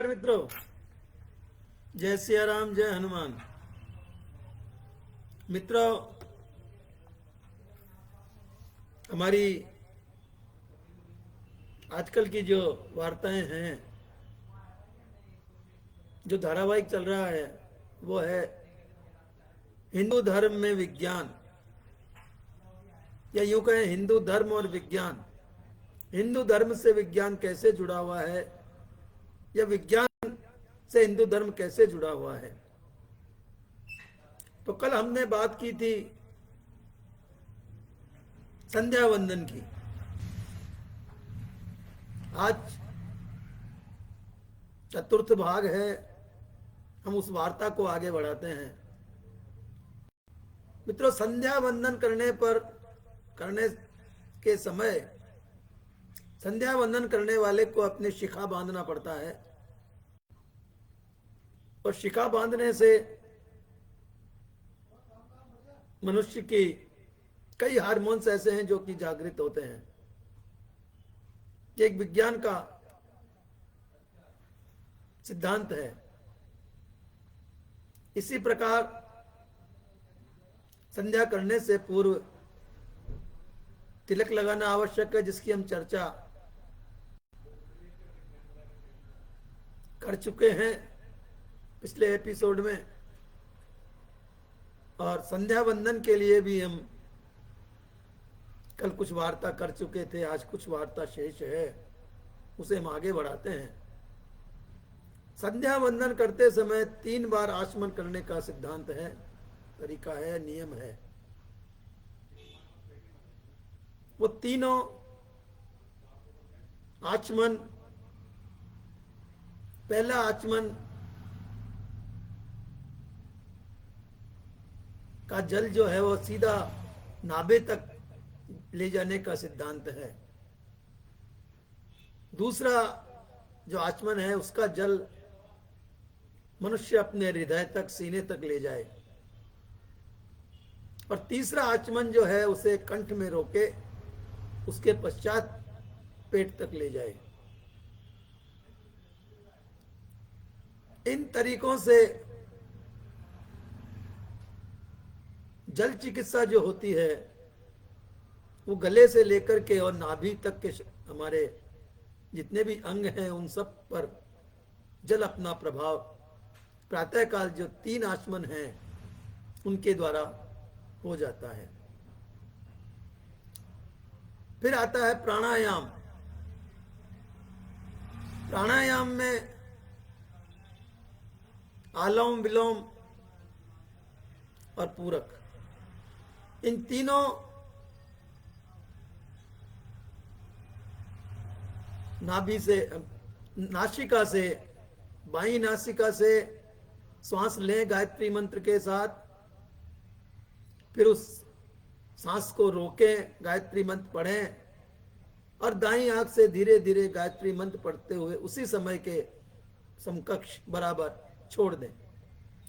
नमस्कार मित्रों। जय सिया राम, जय हनुमान। मित्रों, हमारी आजकल की जो वार्ताएं हैं, जो धारावाहिक चल रहा है, वो है हिंदू धर्म में विज्ञान, या यूं कहें हिंदू धर्म और विज्ञान। हिंदू धर्म से विज्ञान कैसे जुड़ा हुआ है, या विज्ञान से हिंदू धर्म कैसे जुड़ा हुआ है। तो कल हमने बात की थी संध्या वंदन की। आज चतुर्थ भाग है, हम उस वार्ता को आगे बढ़ाते हैं। मित्रों, संध्या वंदन करने के समय संध्या वंदन करने वाले को अपने शिखा बांधना पड़ता है, और शिखा बांधने से मनुष्य की कई हार्मोन्स ऐसे हैं जो कि जागृत होते हैं। एक विज्ञान का सिद्धांत है। इसी प्रकार संध्या करने से पूर्व तिलक लगाना आवश्यक है, जिसकी हम चर्चा कर चुके हैं पिछले एपिसोड में। और संध्या वंदन के लिए भी हम कल कुछ वार्ता कर चुके थे। आज कुछ वार्ता शेष है, उसे हम आगे बढ़ाते हैं। संध्या वंदन करते समय 3 बार आचमन करने का सिद्धांत है, तरीका है, नियम है। वो तीनों आचमन, पहला आचमन का जल जो है वो सीधा नाभि तक ले जाने का सिद्धांत है। दूसरा जो आचमन है, उसका जल मनुष्य अपने हृदय तक, सीने तक ले जाए। और तीसरा आचमन जो है, उसे कंठ में रोके, उसके पश्चात पेट तक ले जाए। इन तरीकों से जल चिकित्सा जो होती है, वो गले से लेकर के और नाभि तक के हमारे जितने भी अंग हैं, उन सब पर जल अपना प्रभाव प्रातःकाल जो 3 आचमन हैं उनके द्वारा हो जाता है। फिर आता है प्राणायाम। प्राणायाम में आलोम विलोम और पूरक, इन तीनों नाभि से, नासिका से, बाईं नासिका से श्वास लें गायत्री मंत्र के साथ, फिर उस सांस को रोकें, गायत्री मंत्र पढ़ें, और दाईं आंख से धीरे धीरे गायत्री मंत्र पढ़ते हुए उसी समय के समकक्ष बराबर छोड़ दें।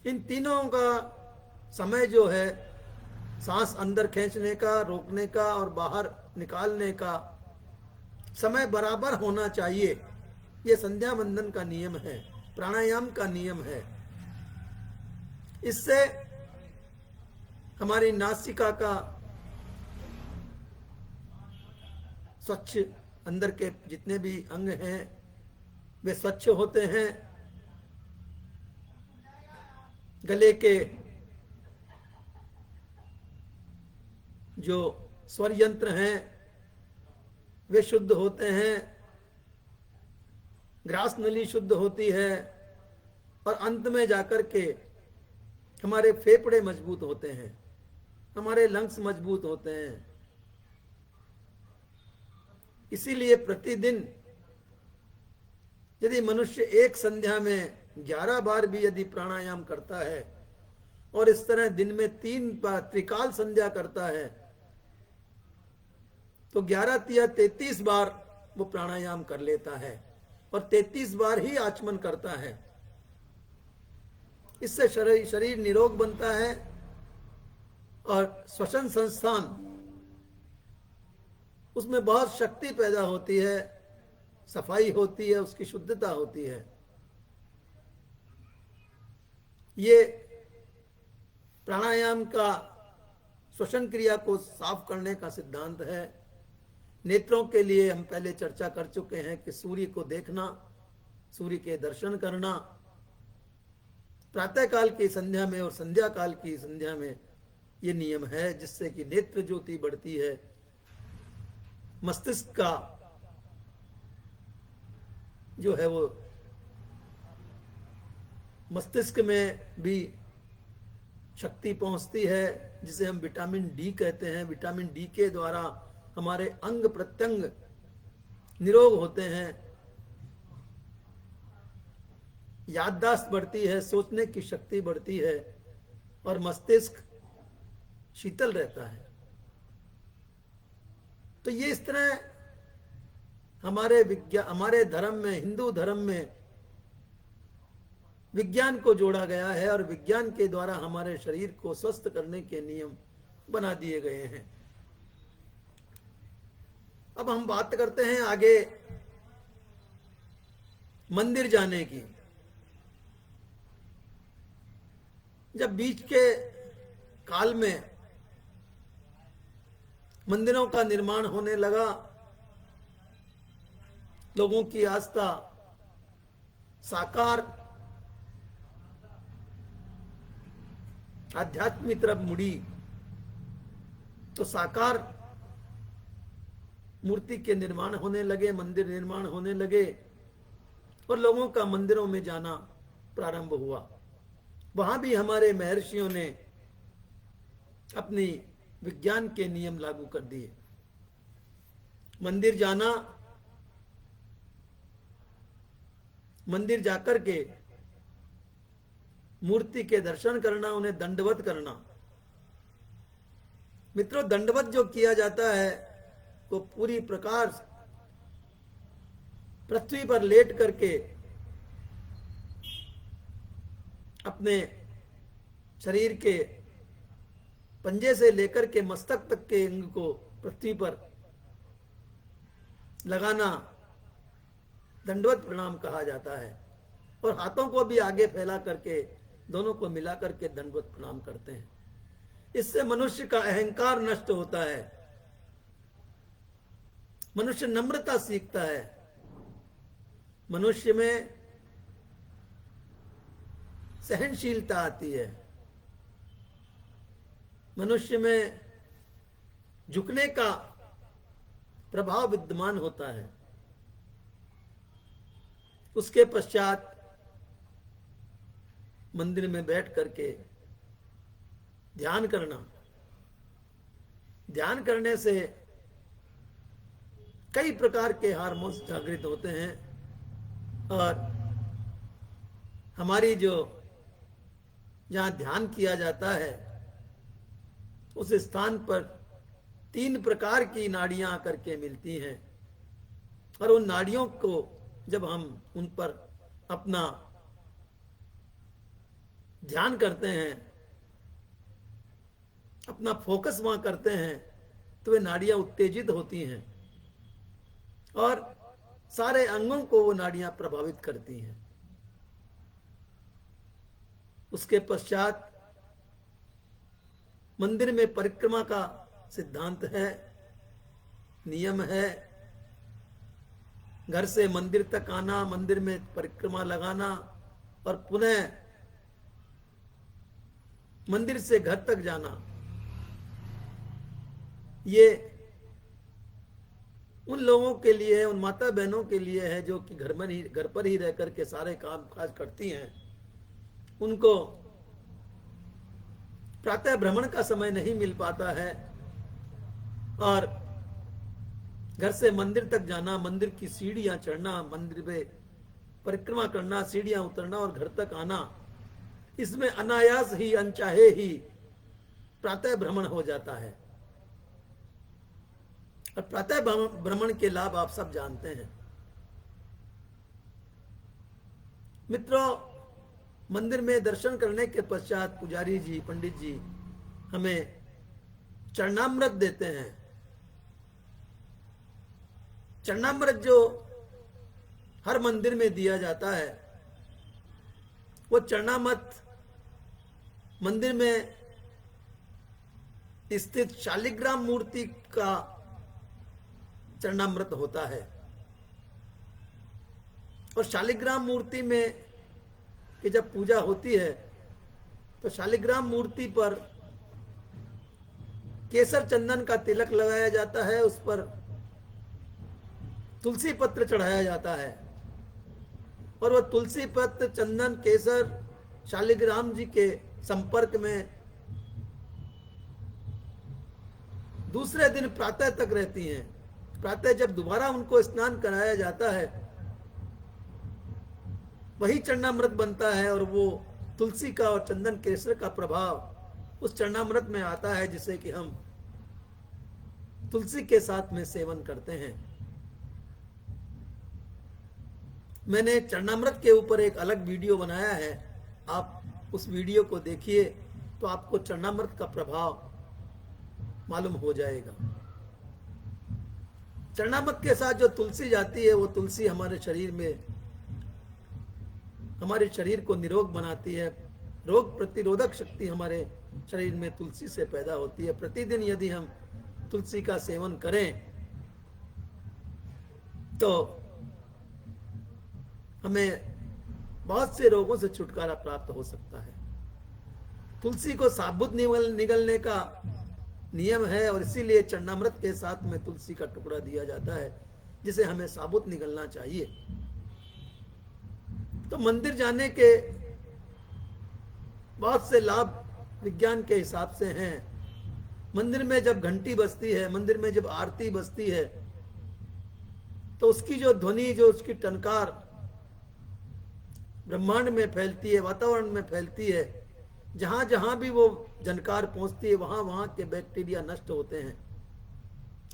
इन तीनों का समय जो है, सांस अंदर खींचने का, रोकने का और बाहर निकालने का समय बराबर होना चाहिए। यह संध्या वंदन का नियम है, प्राणायाम का नियम है। इससे हमारी नासिका का स्वच्छ, अंदर के जितने भी अंग हैं वे स्वच्छ होते हैं। गले के जो स्वर यंत्र हैं वे शुद्ध होते हैं, ग्रास नली शुद्ध होती है, और अंत में जाकर के हमारे फेफड़े मजबूत होते हैं, हमारे लंग्स मजबूत होते हैं। इसीलिए प्रतिदिन यदि मनुष्य एक संध्या में 11 बार भी यदि प्राणायाम करता है, और इस तरह दिन में 3 बार त्रिकाल संध्या करता है, तो 11 या 33 बार वो प्राणायाम कर लेता है, और 33 बार ही आचमन करता है। इससे शरीर निरोग बनता है, और श्वसन संस्थान उसमें बहुत शक्ति पैदा होती है, सफाई होती है, उसकी शुद्धता होती है। ये प्राणायाम का श्वसन क्रिया को साफ करने का सिद्धांत है। नेत्रों के लिए हम पहले चर्चा कर चुके हैं कि सूर्य को देखना, सूर्य के दर्शन करना, प्रातः काल की संध्या में और संध्या काल की संध्या में ये नियम है, जिससे कि नेत्र ज्योति बढ़ती है, मस्तिष्क का जो है वो मस्तिष्क में भी शक्ति पहुंचती है, जिसे हम विटामिन डी कहते हैं। विटामिन डी के द्वारा हमारे अंग प्रत्यंग निरोग होते हैं, याददाश्त बढ़ती है, सोचने की शक्ति बढ़ती है और मस्तिष्क शीतल रहता है। तो ये इस तरह हमारे धर्म में, हिंदू धर्म में विज्ञान को जोड़ा गया है और विज्ञान के द्वारा हमारे शरीर को स्वस्थ करने के नियम बना दिए गए हैं। अब हम बात करते हैं आगे मंदिर जाने की। जब बीच के काल में मंदिरों का निर्माण होने लगा, लोगों की आस्था साकार आध्यात्म की तरफ मुड़ी, तो साकार मूर्ति के निर्माण होने लगे, मंदिर निर्माण होने लगे और लोगों का मंदिरों में जाना प्रारंभ हुआ। वहां भी हमारे महर्षियों ने अपनी विज्ञान के नियम लागू कर दिए। मंदिर जाना, मंदिर जाकर के मूर्ति के दर्शन करना, उन्हें दंडवत करना। मित्रों, दंडवत जो किया जाता है वो पूरी प्रकार पृथ्वी पर लेट करके अपने शरीर के पंजे से लेकर के मस्तक तक के अंग को पृथ्वी पर लगाना दंडवत प्रणाम कहा जाता है। और हाथों को भी आगे फैला करके दोनों को मिला करके दंडवत प्रणाम करते हैं। इससे मनुष्य का अहंकार नष्ट होता है, मनुष्य नम्रता सीखता है, मनुष्य में सहनशीलता आती है, मनुष्य में झुकने का प्रभाव विद्यमान होता है। उसके पश्चात मंदिर में बैठ करके ध्यान करना। ध्यान करने से कई प्रकार के हार्मोन्स जागृत होते हैं और हमारी जो जहां ध्यान किया जाता है उस स्थान पर 3 प्रकार की नाड़ियां आकर के मिलती हैं और उन नाड़ियों को जब हम उन पर अपना ध्यान करते हैं, अपना फोकस वहां करते हैं, तो वे नाड़ियां उत्तेजित होती हैं और सारे अंगों को वो नाड़ियां प्रभावित करती हैं। उसके पश्चात मंदिर में परिक्रमा का सिद्धांत है, नियम है। घर से मंदिर तक आना, मंदिर में परिक्रमा लगाना और पुनः मंदिर से घर तक जाना, ये उन लोगों के लिए है, उन माता बहनों के लिए है जो कि घर पर ही रह करके सारे काम काज करती हैं। उनको प्रातः भ्रमण का समय नहीं मिल पाता है और घर से मंदिर तक जाना, मंदिर की सीढ़ियां चढ़ना, मंदिर में परिक्रमा करना, सीढ़ियां उतरना और घर तक आना, इसमें अनायास ही, अनचाहे ही प्रातः भ्रमण हो जाता है। और प्रातः भ्रमण के लाभ आप सब जानते हैं। मित्रों, मंदिर में दर्शन करने के पश्चात पुजारी जी, पंडित जी हमें चरणामृत देते हैं। चरणामृत जो हर मंदिर में दिया जाता है, वो चरणामृत मंदिर में स्थित शालिग्राम मूर्ति का चरणामृत होता है। और शालिग्राम मूर्ति में कि जब पूजा होती है तो शालिग्राम मूर्ति पर केसर चंदन का तिलक लगाया जाता है, उस पर तुलसी पत्र चढ़ाया जाता है और वह तुलसी पत्र चंदन केसर शालिग्राम जी के संपर्क में दूसरे दिन प्रातः तक रहती हैं। प्रातः जब दोबारा उनको स्नान कराया जाता है वही चरणामृत बनता है और वो तुलसी का और चंदन केसर का प्रभाव उस चरणामृत में आता है, जिसे कि हम तुलसी के साथ में सेवन करते हैं। मैंने चरणामृत के ऊपर एक अलग वीडियो बनाया है, आप उस वीडियो को देखिए तो आपको चरणामृत का प्रभाव मालूम हो जाएगा। चरणामृत के साथ जो तुलसी जाती है वो तुलसी हमारे शरीर में, हमारे शरीर को निरोग बनाती है। रोग प्रतिरोधक शक्ति हमारे शरीर में तुलसी से पैदा होती है। प्रतिदिन यदि हम तुलसी का सेवन करें तो हमें बहुत से रोगों से छुटकारा प्राप्त हो सकता है। तुलसी को साबुत निगलने का नियम है और इसीलिए चरणामृत के साथ में तुलसी का टुकड़ा दिया जाता है, जिसे हमें साबुत निगलना चाहिए। तो मंदिर जाने के बहुत से लाभ विज्ञान के हिसाब से हैं। मंदिर में जब घंटी बजती है, मंदिर में जब आरती बजती है तो उसकी जो ध्वनि, जो उसकी टनकार ब्रह्मांड में फैलती है, वातावरण में फैलती है। जहां जहां भी वो जनकार पहुंचती है वहां वहां के बैक्टीरिया नष्ट होते हैं।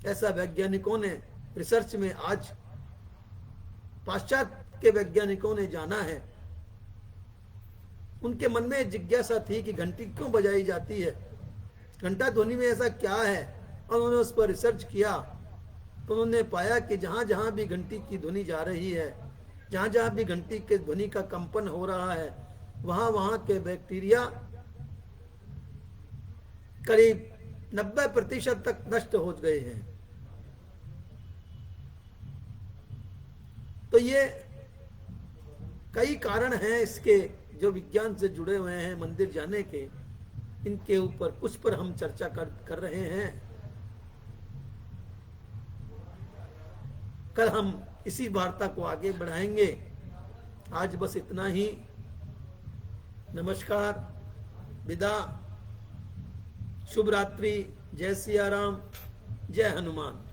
ऐसा वैज्ञानिकों ने रिसर्च में, आज पाश्चात्य के वैज्ञानिकों ने जाना है। उनके मन में जिज्ञासा थी कि घंटी क्यों बजाई जाती है, घंटा ध्वनि में ऐसा क्या है, और उन्होंने उस पर रिसर्च किया तो उन्होंने पाया कि जहां जहां भी घंटी की ध्वनि जा रही है, जहां जहां भी घंटी के ध्वनि का कंपन हो रहा है, वहां वहां के बैक्टीरिया करीब 90% तक नष्ट हो गए हैं। तो ये कई कारण हैं इसके जो विज्ञान से जुड़े हुए हैं मंदिर जाने के, इनके ऊपर कुछ पर हम चर्चा कर रहे हैं। कल हम इसी वार्ता को आगे बढ़ाएंगे। आज बस इतना ही। नमस्कार, विदा, शुभ रात्रि, जय सिया राम, जय हनुमान।